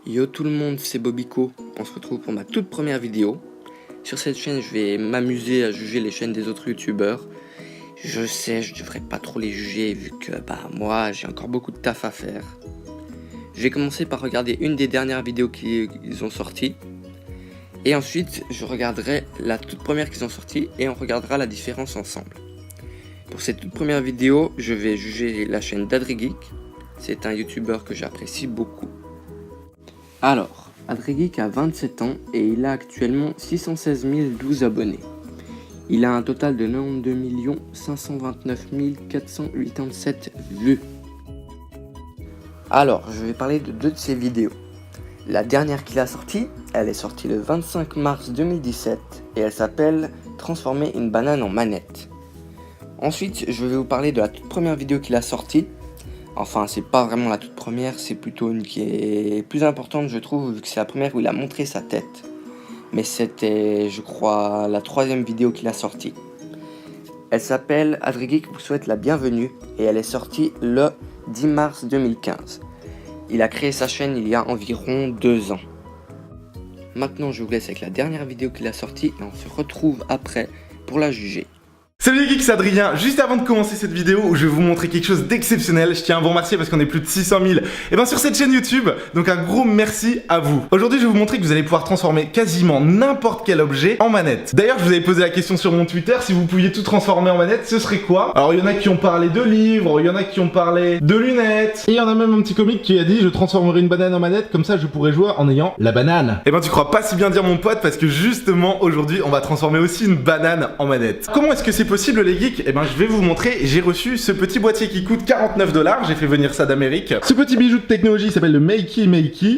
Yo tout le monde, c'est Bobico, on se retrouve pour ma toute première vidéo. Sur cette chaîne, je vais m'amuser à juger les chaînes des autres youtubeurs. Je sais, je devrais pas trop les juger vu que moi j'ai encore beaucoup de taf à faire. Je vais commencer par regarder une des dernières vidéos qu'ils ont sorties. Et ensuite, je regarderai la toute première qu'ils ont sortie et on regardera la différence ensemble. Pour cette toute première vidéo, je vais juger la chaîne d'Adrigeek. C'est un youtubeur que j'apprécie beaucoup. Alors, Adrigeek a 27 ans et il a actuellement 616 012 abonnés. Il a un total de 92 529 487 vues. Alors, je vais parler de deux de ses vidéos. La dernière qu'il a sortie, elle est sortie le 25 mars 2017 et elle s'appelle « Transformer une banane en manette ». Ensuite, je vais vous parler de la toute première vidéo qu'il a sortie. Enfin, c'est pas vraiment la toute première, c'est plutôt une qui est plus importante, je trouve, vu que c'est la première où il a montré sa tête. Mais c'était, je crois, la troisième vidéo qu'il a sortie. Elle s'appelle « Adrigeek vous souhaite la bienvenue » et elle est sortie le 10 mars 2015. Il a créé sa chaîne il y a environ 2 ans. Maintenant, je vous laisse avec la dernière vidéo qu'il a sortie et on se retrouve après pour la juger. Salut les geeks, c'est Adrien. Juste avant de commencer cette vidéo où je vais vous montrer quelque chose d'exceptionnel, je tiens à vous remercier parce qu'on est plus de 600 000 sur cette chaîne YouTube, donc un gros merci à vous. Aujourd'hui, je vais vous montrer que vous allez pouvoir transformer quasiment n'importe quel objet en manette. D'ailleurs, je vous avais posé la question sur mon Twitter, si vous pouviez tout transformer en manette, ce serait quoi? Alors, il y en a qui ont parlé de livres, il y en a qui ont parlé de lunettes, et il y en a même un petit comique qui a dit « Je transformerai une banane en manette, comme ça je pourrai jouer en ayant la banane ». Eh ben, tu crois pas si bien dire mon pote, parce que justement, aujourd'hui, on va transformer aussi une banane en manette. Comment est-ce que c'est possible les geeks? Eh ben je vais vous montrer, j'ai reçu ce petit boîtier qui coûte 49 $, j'ai fait venir ça d'Amérique. Ce petit bijou de technologie s'appelle le Makey.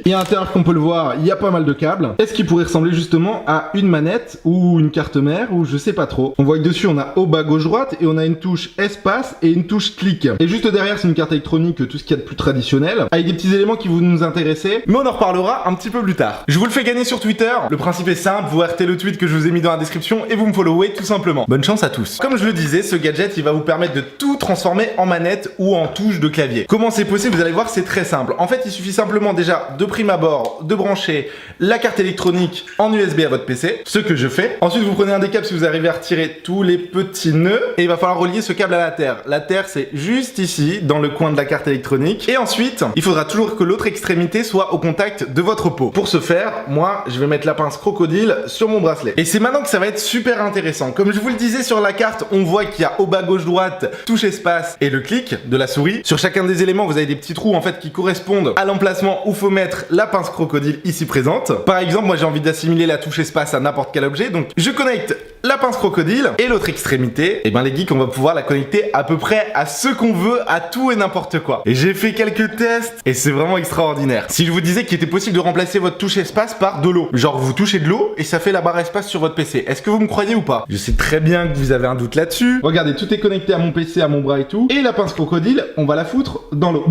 Et à l'intérieur, comme on peut le voir, il y a pas mal de câbles. Est-ce qu'il pourrait ressembler justement à une manette ou une carte mère ou je sais pas trop. On voit que dessus on a haut, bas, gauche, droite et on a une touche espace et une touche clic. Et juste derrière c'est une carte électronique, tout ce qu'il y a de plus traditionnel, avec des petits éléments qui vous nous intéressaient, mais on en reparlera un petit peu plus tard. Je vous le fais gagner sur Twitter, le principe est simple, vous RT le tweet que je vous ai mis dans la description et vous me followez tout simplement. Bonne chance à tous. Comme je le disais, ce gadget il va vous permettre de tout transformer en manette ou en touche de clavier. Comment c'est possible? Vous allez voir, c'est très simple. En fait, il suffit simplement déjà de prime abord de brancher la carte électronique en USB à votre PC, ce que je fais. Ensuite, vous prenez un des câbles si vous arrivez à retirer tous les petits nœuds et il va falloir relier ce câble à la terre. La terre, c'est juste ici, dans le coin de la carte électronique. Et ensuite, il faudra toujours que l'autre extrémité soit au contact de votre peau. Pour ce faire, moi, je vais mettre la pince crocodile sur mon bracelet. Et c'est maintenant que ça va être super intéressant. Comme je vous le disais sur la carte, on voit qu'il y a au bas, gauche, droite, touche espace et le clic de la souris. Sur chacun des éléments, vous avez des petits trous en fait qui correspondent à l'emplacement où faut mettre la pince crocodile ici présente. Par exemple, moi j'ai envie d'assimiler la touche espace à n'importe quel objet, donc je connecte la pince crocodile et l'autre extrémité, et ben les geeks, on va pouvoir la connecter à peu près à ce qu'on veut, à tout et n'importe quoi. Et j'ai fait quelques tests et c'est vraiment extraordinaire. Si je vous disais qu'il était possible de remplacer votre touche espace par de l'eau, genre vous touchez de l'eau et ça fait la barre espace sur votre PC, est-ce que vous me croyez ou pas? Je sais très bien que vous avez un doute là-dessus. Regardez, tout est connecté à mon PC, à mon bras et tout. Et la pince crocodile, on va la foutre dans l'eau.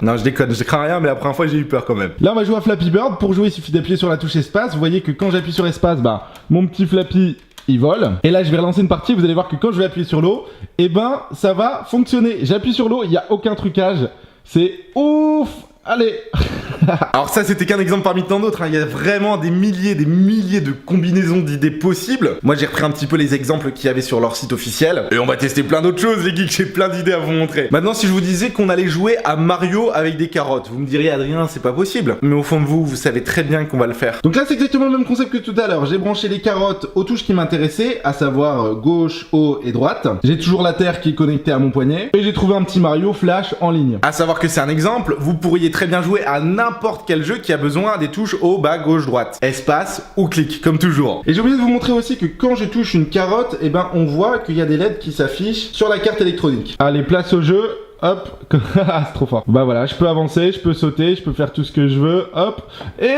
Non, je déconne, je crains rien, mais la première fois j'ai eu peur quand même. Là, on va jouer à Flappy Bird. Pour jouer, il suffit d'appuyer sur la touche espace. Vous voyez que quand j'appuie sur espace, mon petit Flappy, il vole. Et là, je vais relancer une partie. Vous allez voir que quand je vais appuyer sur l'eau, ça va fonctionner. J'appuie sur l'eau, il n'y a aucun trucage. C'est ouf! Allez. Alors ça c'était qu'un exemple parmi tant d'autres, il y a vraiment des milliers de combinaisons d'idées possibles. Moi j'ai repris un petit peu les exemples qu'il y avait sur leur site officiel. Et on va tester plein d'autres choses les geeks, j'ai plein d'idées à vous montrer. Maintenant si je vous disais qu'on allait jouer à Mario avec des carottes, vous me diriez Adrien c'est pas possible. Mais au fond de vous, vous savez très bien qu'on va le faire. Donc là c'est exactement le même concept que tout à l'heure. J'ai branché les carottes aux touches qui m'intéressaient, à savoir gauche, haut et droite. J'ai toujours la terre qui est connectée à mon poignet. Et j'ai trouvé un petit Mario Flash en ligne. À savoir que c'est un exemple, vous pourriez très bien jouer à n'importe quel jeu qui a besoin des touches haut, bas, gauche, droite, espace ou clic, comme toujours. Et j'ai oublié de vous montrer aussi que quand je touche une carotte, on voit qu'il y a des LED qui s'affichent sur la carte électronique. Allez, place au jeu. Hop, c'est trop fort. Bah voilà, je peux avancer, je peux sauter, je peux faire tout ce que je veux. Hop, et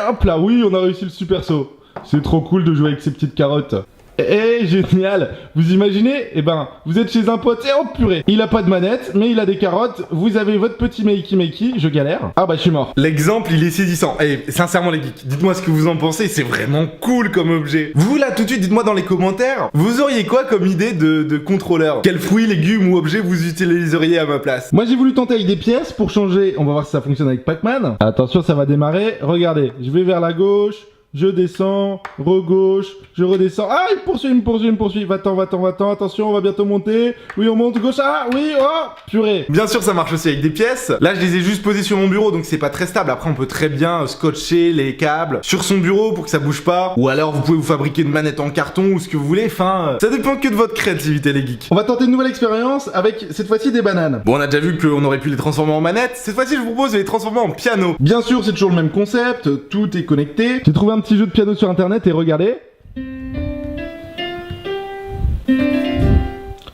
hop là, oui, on a réussi le super saut. C'est trop cool de jouer avec ces petites carottes. Génial. Vous imaginez? Eh ben, vous êtes chez un pote et oh purée, il a pas de manette, mais il a des carottes. Vous avez votre petit makey, je galère. Ah bah je suis mort. L'exemple, il est saisissant. Et sincèrement les geeks, dites-moi ce que vous en pensez, c'est vraiment cool comme objet. Vous là tout de suite, dites-moi dans les commentaires, vous auriez quoi comme idée de contrôleur? Quels fruits, légumes ou objets vous utiliseriez à ma place? Moi j'ai voulu tenter avec des pièces pour changer. On va voir si ça fonctionne avec Pac-Man. Attention, ça va démarrer. Regardez, je vais vers la gauche. Je descends, re-gauche, je redescends. Ah, il me poursuit. Va-t'en. Attention, on va bientôt monter. Oui, on monte, gauche. Ah, oui, oh, purée. Bien sûr, ça marche aussi avec des pièces. Là, je les ai juste posées sur mon bureau, donc c'est pas très stable. Après, on peut très bien scotcher les câbles sur son bureau pour que ça bouge pas. Ou alors, vous pouvez vous fabriquer une manette en carton ou ce que vous voulez. Enfin, ça dépend que de votre créativité, les geeks. On va tenter une nouvelle expérience avec, cette fois-ci, des bananes. Bon, on a déjà vu qu'on aurait pu les transformer en manettes. Cette fois-ci, je vous propose de les transformer en piano. Bien sûr, c'est toujours le même concept. Tout est connecté. J'ai trouvé un petit jeu de piano sur internet et regardez.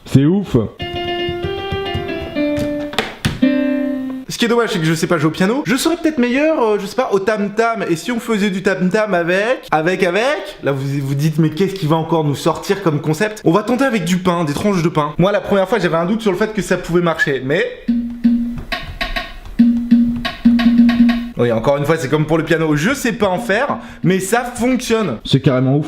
C'est ouf. Ce qui est dommage, c'est que je sais pas jouer au piano. Je serais peut-être meilleur, je sais pas, au tam-tam. Et si on faisait du tam-tam avec... Là, vous vous dites, mais qu'est-ce qui va encore nous sortir comme concept? On va tenter avec du pain, des tranches de pain. Moi, la première fois, j'avais un doute sur le fait que ça pouvait marcher, mais... Oui, encore une fois, c'est comme pour le piano. Je sais pas en faire, mais ça fonctionne. C'est carrément ouf.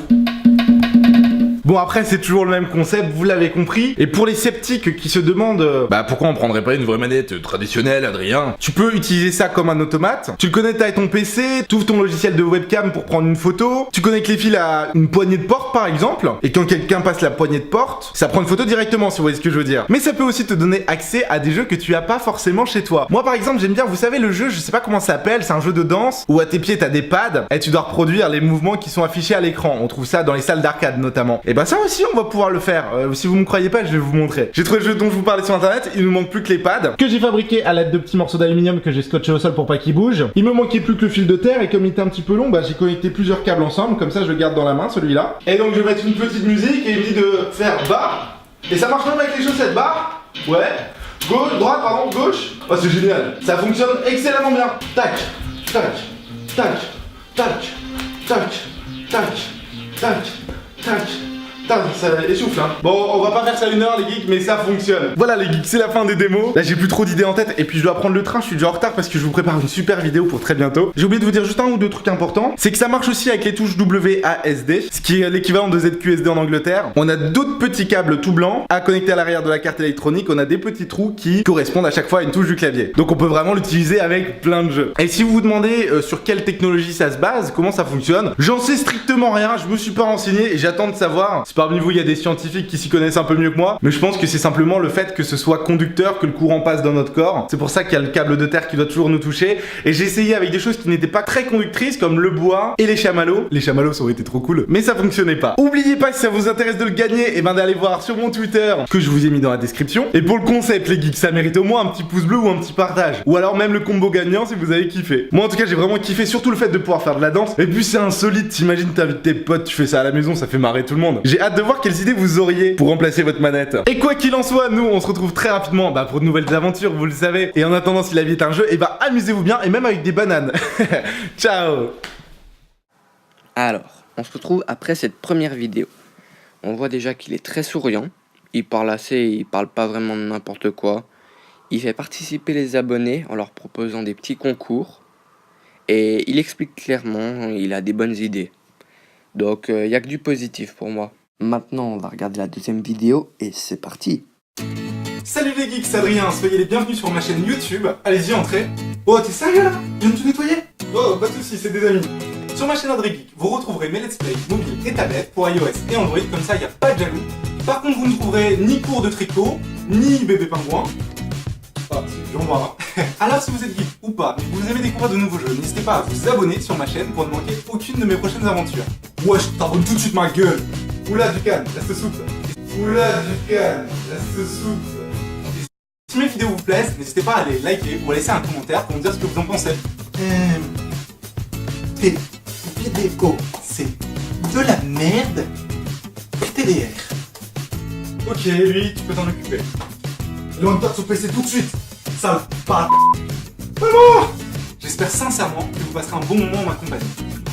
Bon, après, c'est toujours le même concept, vous l'avez compris. Et pour les sceptiques qui se demandent pourquoi on prendrait pas une vraie manette traditionnelle, Adrien? Tu peux utiliser ça comme un automate. Tu le connectes à ton PC, tu ouvres ton logiciel de webcam pour prendre une photo. Tu connectes les fils à une poignée de porte, par exemple. Et quand quelqu'un passe la poignée de porte, ça prend une photo directement, si vous voyez ce que je veux dire. Mais ça peut aussi te donner accès à des jeux que tu as pas forcément chez toi. Moi, par exemple, j'aime bien, vous savez, le jeu, je sais pas comment ça s'appelle, c'est un jeu de danse où à tes pieds, t'as des pads et tu dois reproduire les mouvements qui sont affichés à l'écran. On trouve ça dans les salles d'arcade, notamment. Et ça aussi on va pouvoir le faire. Si vous me croyez pas, je vais vous montrer. J'ai trouvé le jeu dont je vous parlais sur internet, il nous manque plus que les pads que j'ai fabriqué à l'aide de petits morceaux d'aluminium que j'ai scotché au sol pour pas qu'ils bougent. Il me manquait plus que le fil de terre et comme il était un petit peu long, j'ai connecté plusieurs câbles ensemble, comme ça je le garde dans la main celui-là. Et donc je vais mettre une petite musique et il me dit de faire bas. Et ça marche même avec les chaussettes bas. Ouais. Gauche, droite, pardon, gauche. Oh c'est génial. Ça fonctionne excellemment bien. Tac, tac, tac, tac, tac, tac, tac, tac. Putain, ça essouffle hein. Bon, on va pas faire ça 1 heure les geeks, mais ça fonctionne. Voilà les geeks, c'est la fin des démos. Là j'ai plus trop d'idées en tête et puis je dois prendre le train, je suis déjà en retard parce que je vous prépare une super vidéo pour très bientôt. J'ai oublié de vous dire juste un ou deux trucs importants. C'est que ça marche aussi avec les touches WASD, ce qui est l'équivalent de ZQSD en Angleterre. On a d'autres petits câbles tout blancs à connecter à l'arrière de la carte électronique. On a des petits trous qui correspondent à chaque fois à une touche du clavier. Donc on peut vraiment l'utiliser avec plein de jeux. Et si vous vous demandez sur quelle technologie ça se base, comment ça fonctionne, j'en sais strictement rien, je me suis pas renseigné et j'attends de savoir. Si parmi vous il y a des scientifiques qui s'y connaissent un peu mieux que moi, mais je pense que c'est simplement le fait que ce soit conducteur, que le courant passe dans notre corps. C'est pour ça qu'il y a le câble de terre qui doit toujours nous toucher. Et j'ai essayé avec des choses qui n'étaient pas très conductrices, comme le bois et les chamallows. Les chamallows ça aurait été trop cool, mais ça fonctionnait pas. Oubliez pas, si ça vous intéresse de le gagner, et d'aller voir sur mon Twitter, que je vous ai mis dans la description. Et pour le concept, les geeks, ça mérite au moins un petit pouce bleu ou un petit partage. Ou alors même le combo gagnant si vous avez kiffé. Moi en tout cas, j'ai vraiment kiffé, surtout le fait de pouvoir faire de la danse. Et puis c'est insolite, t'imagines, t'invites tes potes, tu fais ça à la maison, ça fait marrer tout le monde. J'ai hâte de voir quelles idées vous auriez pour remplacer votre manette. Et quoi qu'il en soit, nous on se retrouve très rapidement pour de nouvelles aventures, vous le savez. Et en attendant, si la vie est un jeu, amusez-vous bien, et même avec des bananes. Ciao. Alors, on se retrouve après cette première vidéo. On voit déjà qu'il est très souriant. Il parle assez, il parle pas vraiment de n'importe quoi. Il fait participer les abonnés en leur proposant des petits concours. Et il explique clairement, il a des bonnes idées. Donc il n'y a que du positif pour moi. Maintenant on va regarder la deuxième vidéo et c'est parti. Salut les geeks, c'est Adrien, soyez les bienvenus sur ma chaîne YouTube. Allez-y, entrez. Oh, t'es sérieux là? Tu viens de tout nettoyer? Oh, pas de soucis, c'est des amis. Sur ma chaîne Adrien Geek, vous retrouverez mes let's play mobile et tablette pour iOS et Android, comme ça il n'y a pas de jaloux. Par contre, vous ne trouverez ni cours de tricot, ni bébé pingouin. Ah, c'est dur moi. Alors si vous êtes geek ou pas, mais que vous aimez découvrir de nouveaux jeux, n'hésitez pas à vous abonner sur ma chaîne pour ne manquer aucune de mes prochaines aventures. Wesh, t'abonnes tout de suite ma gueule. Oula du calme, reste souple. Oula du calme, reste souple. Si mes vidéos vous plaisent, n'hésitez pas à les liker ou à laisser un commentaire pour me dire ce que vous en pensez. Tes vidéos, c'est de la merde. TDR. Ok, lui, tu peux t'en occuper. Loin de son PC tout de suite. Sale pas. Maman. J'espère sincèrement que vous passerez un bon moment en ma compagnie.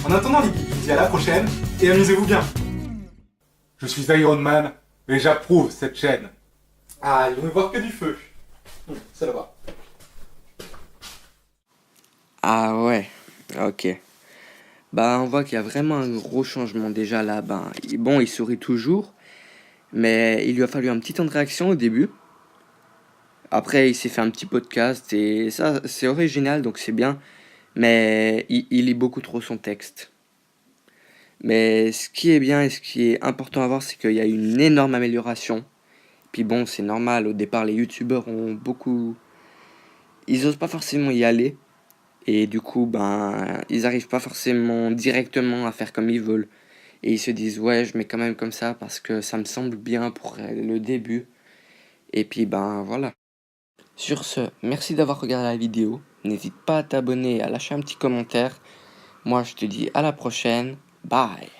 En attendant les geeks, je vous dis à la prochaine et amusez-vous bien. Je suis Iron Man et j'approuve cette chaîne. Ah, ils vont ne voir que du feu. Ça va. Ah ouais, ok. Bah on voit qu'il y a vraiment un gros changement déjà là. Bon, il sourit toujours, mais il lui a fallu un petit temps de réaction au début. Après, il s'est fait un petit podcast et ça, c'est original, donc c'est bien. Mais il lit beaucoup trop son texte. Mais ce qui est bien et ce qui est important à voir, c'est qu'il y a une énorme amélioration. Puis bon, c'est normal, au départ, les youtubeurs ont beaucoup... Ils osent pas forcément y aller. Et du coup, ils arrivent pas forcément directement à faire comme ils veulent. Et ils se disent, ouais, je mets quand même comme ça parce que ça me semble bien pour le début. Et puis, voilà. Sur ce, merci d'avoir regardé la vidéo. N'hésite pas à t'abonner et à lâcher un petit commentaire. Moi, je te dis à la prochaine. Bye.